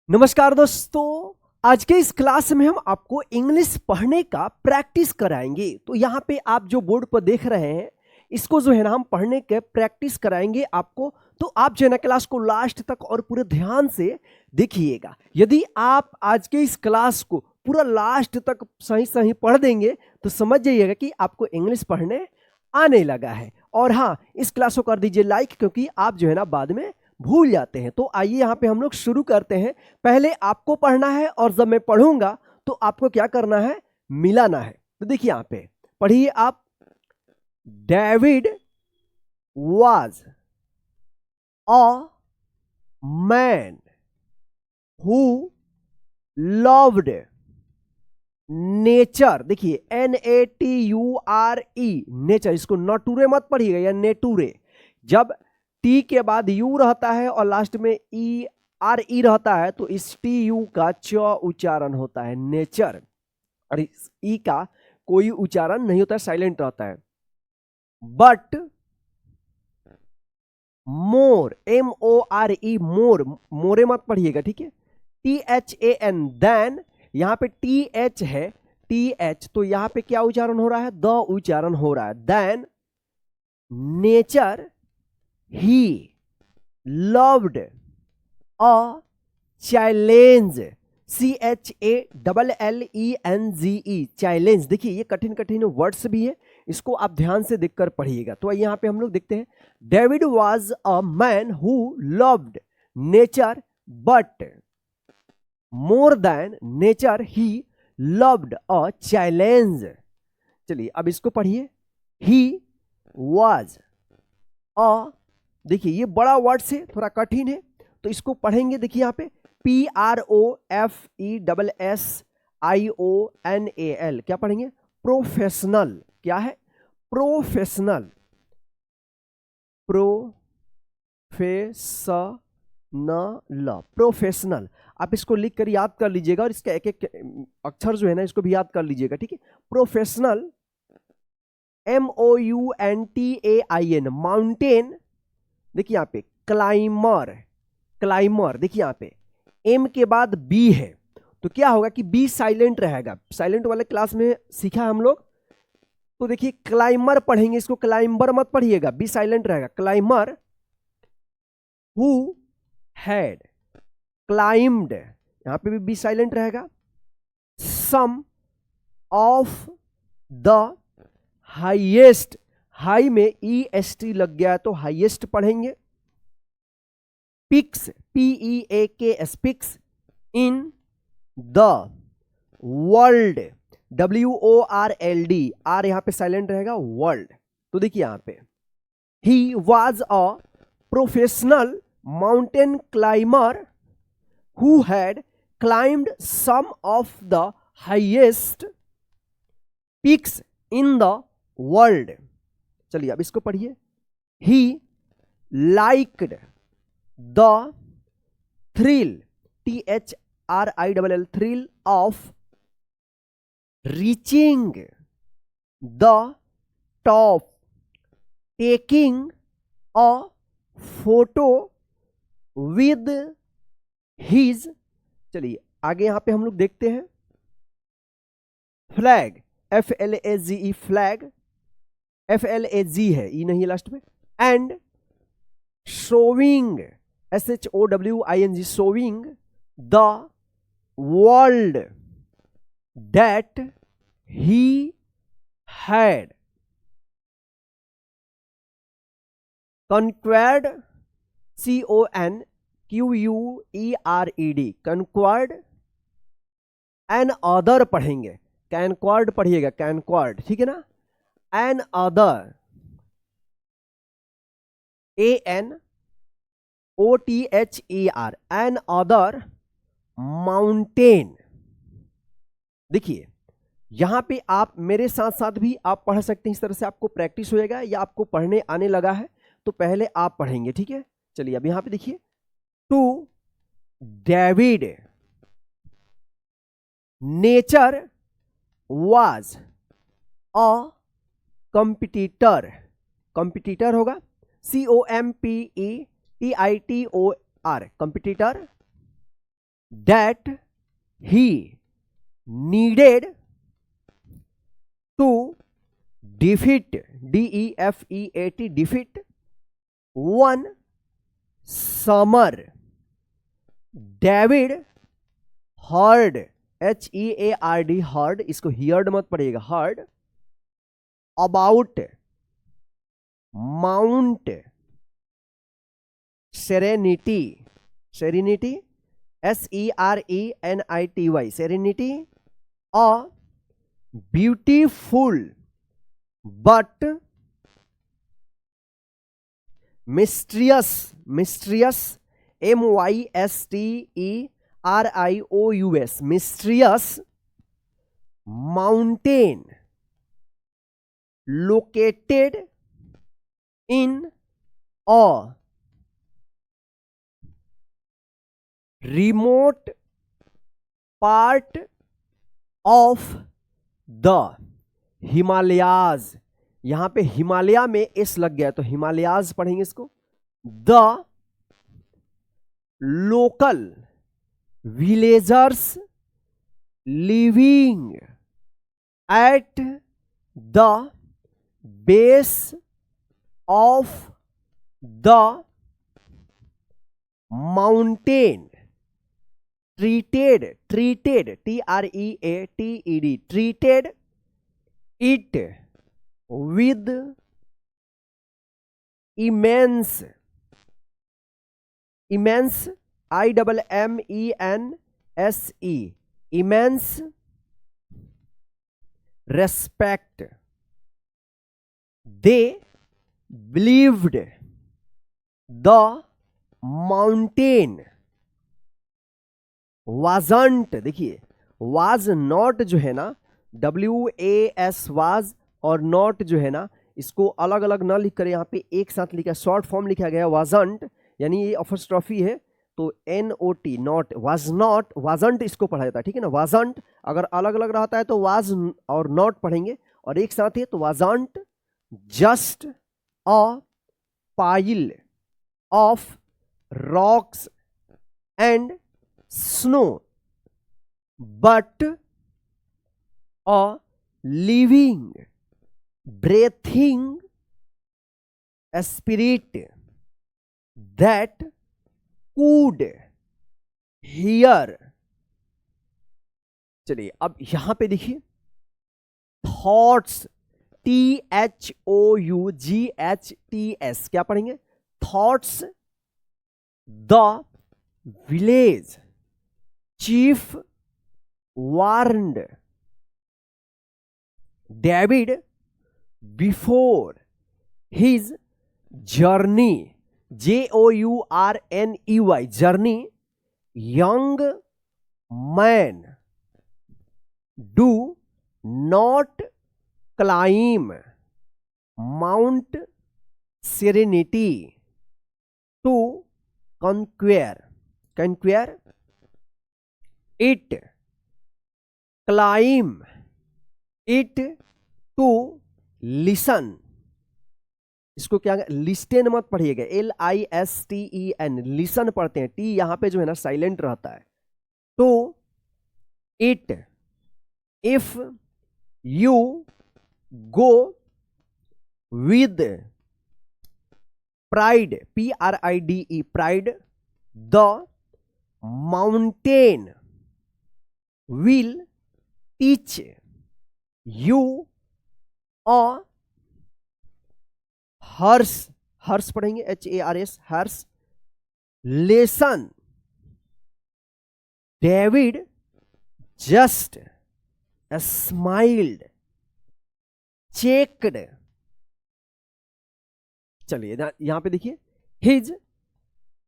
नमस्कार दोस्तों। आज के इस क्लास में हम आपको इंग्लिश पढ़ने का प्रैक्टिस कराएंगे। तो यहाँ पे आप जो बोर्ड पर देख रहे हैं इसको जो है ना हम पढ़ने के प्रैक्टिस कराएंगे आपको। तो आप जो है ना क्लास को लास्ट तक और पूरे ध्यान से देखिएगा। यदि आप आज के इस क्लास को पूरा लास्ट तक सही सही पढ़ देंगे तो समझ जाइएगा कि आपको इंग्लिश पढ़ने आने लगा है। और हाँ, इस क्लास को कर दीजिए लाइक, क्योंकि आप जो है ना बाद में भूल जाते हैं। तो आइए यहाँ पे हम लोग शुरू करते हैं। पहले आपको पढ़ना है और जब मैं पढ़ूंगा तो आपको क्या करना है, मिलाना है। तो देखिए यहाँ पे पढ़िए आप। David was a man who loved nature. देखिए NATURE, नेचर। इसको नटूरे मत पढ़िएगा या नेटूरे। जब टी के बाद यू रहता है और लास्ट में ERE रहता है तो इस TU का च उच्चारण होता है, नेचर। और इस ई का कोई उच्चारण नहीं होता है, साइलेंट रहता है। बट मोर, MORE, मोर, मोरे मत पढ़िएगा, ठीक है। THAN, then. यहां पे TH है, TH, तो यहां पे क्या उच्चारण हो रहा है, द उच्चारण हो रहा है। Then nature he loved a challenge, CHALLENGE, challenge. देखिए ये कठिन कठिन वर्ड्स भी है, इसको आप ध्यान से देखकर पढ़िएगा। तो यहाँ पे हम लोग देखते हैं, David was a man who loved nature but more than nature he loved a challenge. चलिए अब इसको पढ़िए। ही वाज अ, देखिए ये बड़ा वर्ड से थोड़ा कठिन है तो इसको पढ़ेंगे। देखिए यहाँ पे PROFESSIONAL, क्या पढ़ेंगे, प्रोफेशनल। क्या है, प्रोफेशनल, प्रोफेशनल, प्रोफेशनल। आप इसको लिख कर याद कर लीजिएगा और इसका एक एक अक्षर जो है ना इसको भी याद कर लीजिएगा, ठीक है। Professional, MOUNTAIN, mountain. देखिए यहाँ पे क्लाइमर, क्लाइमर। देखिए यहाँ पे M के बाद B है तो क्या होगा कि B साइलेंट रहेगा। साइलेंट वाले क्लास में सीखा हम लोग। तो देखिए क्लाइमर पढ़ेंगे, इसको क्लाइंबर मत पढ़िएगा, B साइलेंट रहेगा। क्लाइमर हु हैड क्लाइम्ड, यहां पे भी B साइलेंट रहेगा। Some of the highest, high में EST लग गया है तो हाईएस्ट पढ़ेंगे। Peaks, PEAKS, peaks in the world, WORLD, R यहां पे साइलेंट रहेगा, वर्ल्ड। तो देखिए यहां पे he was a professional mountain climber who had climbed some of the highest peaks in the world. चलिए अब इसको पढ़िए। He liked the thrill, THRILL, thrill of reaching the top, taking a photo with his. चलिए आगे यहां पे हम लोग देखते हैं। फ्लैग, FLAGE, फ्लैग, FLAG है, ई नहीं है लास्ट में। And showing, SHOWING, showing the world that he had conquered, CONQUERED, conquered। Another पढ़ेंगे, कैनक्वार्ड पढ़िएगा, कैनक्वार्ड, ठीक है ना। Another, ANOTHER, another mountain. देखिए यहां पे आप मेरे साथ साथ भी आप पढ़ सकते हैं, इस तरह से आपको प्रैक्टिस हो जाएगा या आपको पढ़ने आने लगा है तो पहले आप पढ़ेंगे, ठीक है। चलिए अब यहां पे देखिए। To David nature was a competitor, competitor होगा COMPETITOR, competitor. that he needed to defeat, DEFEAT, defeat one summer. David heard, HEARD, heard, इसको heard मत पढ़िएगा, heard about Mount Serenity, Serenity, SERENITY, Serenity, a beautiful but mysterious, MYSTERIOUS, mysterious mountain located in a remote part of the Himalayas. यहां पे हिमालय में S लग गया तो हिमालयाज पढ़ेंगे इसको. The local villagers living at the base of the mountain treated, TREATED, treated it with immense, IMMENSE, immense respect. They believed the mountain wasn't, देखिए was not जो है ना, WAS was और not जो है ना, इसको अलग अलग ना लिख कर यहाँ पे एक साथ लिखा, शॉर्ट फॉर्म लिखा गया wasn't, यानी ये अपॉस्ट्रोफी है तो NOT, not, was not, wasn't इसको पढ़ा जाता है, ठीक है ना. wasn't अगर अलग अलग रहता है तो was और not पढ़ेंगे, और एक साथ है तो wasn't just a pile of rocks and snow but a living, breathing spirit that could hear. चलिए अब यहां पे देखिए थॉट्स, THOUGHTS, क्या पढ़ेंगे? Thoughts. The village chief warned David before his journey, JOURNEY, journey, young man, do not climb Mount Serenity to conquer it, climb it to listen. इसको क्या, लिस्टेन मत पढ़िएगा, LISTEN, लिसन पढ़ते हैं, टी यहां पे जो है ना साइलेंट रहता है. तो it, if you go with pride, PRIDE, pride, the mountain will teach you a हर्ष पढ़ेंगे, HARS, हर्ष, lesson. David just smiled, checked. चलिए यहां पे देखिए his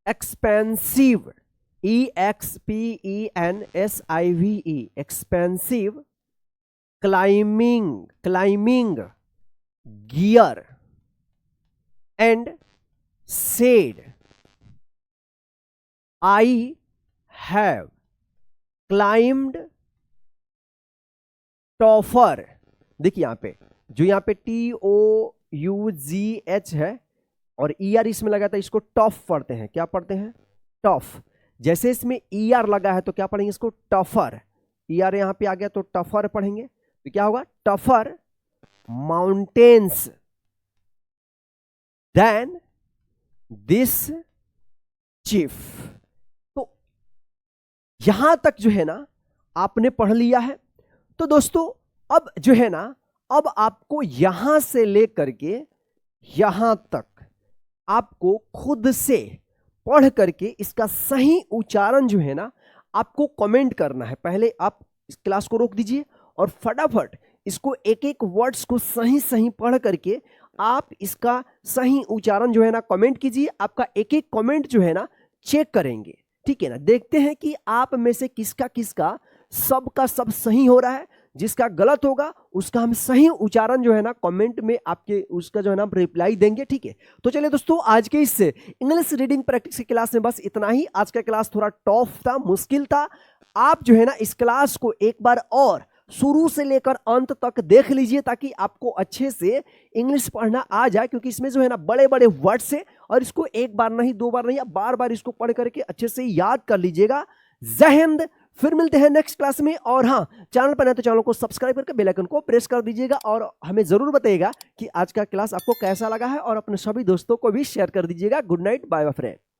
expensive, EXPENSIVE, expensive climbing gear and said, I have climbed tougher. देखिए यहां पे जो यहाँ पे TOUGH है और ER इसमें लगा था, इसको टॉफ पढ़ते हैं. क्या पढ़ते हैं? टॉफ. जैसे इसमें ई आर लगा है तो क्या पढ़ेंगे इसको, टफर। ई आर यहां पे आ गया तो टफर पढ़ेंगे, तो क्या होगा, tougher mountains than this chief. तो यहां तक जो है ना आपने पढ़ लिया है। तो दोस्तों अब जो है ना, अब आपको यहां से लेकर के यहां तक आपको खुद से पढ़ करके इसका सही उच्चारण जो है ना आपको कमेंट करना है। पहले आप इस क्लास को रोक दीजिए और फटाफट इसको एक एक वर्ड्स को सही सही पढ़ करके आप इसका सही उच्चारण जो है ना कमेंट कीजिए। आपका एक एक कमेंट जो है ना चेक करेंगे, ठीक है ना। देखते हैं कि आप में से किसका किसका सबका सब सही हो रहा है। जिसका गलत होगा उसका हम सही उच्चारण जो है ना कमेंट में आपके उसका जो है ना हम रिप्लाई देंगे, ठीक है। तो चलिए दोस्तों, आज के इस इंग्लिश रीडिंग प्रैक्टिस की क्लास में बस इतना ही। आज का क्लास थोड़ा टफ था, मुश्किल था। आप जो है ना इस क्लास को एक बार और शुरू से लेकर अंत तक देख लीजिए ताकि आपको अच्छे से इंग्लिश पढ़ना आ जाए, क्योंकि इसमें जो है ना बड़े बड़े वर्ड्स है और इसको एक बार नहीं, दो बार नहीं, बार बार इसको पढ़ करके अच्छे से याद कर लीजिएगा। जय हिंद, फिर मिलते हैं नेक्स्ट क्लास में। और हाँ, चैनल पर नए तो चैनल को सब्सक्राइब करके बेल आइकन को प्रेस कर दीजिएगा और हमें जरूर बताइएगा कि आज का क्लास आपको कैसा लगा है और अपने सभी दोस्तों को भी शेयर कर दीजिएगा। Good night, bye bye friend.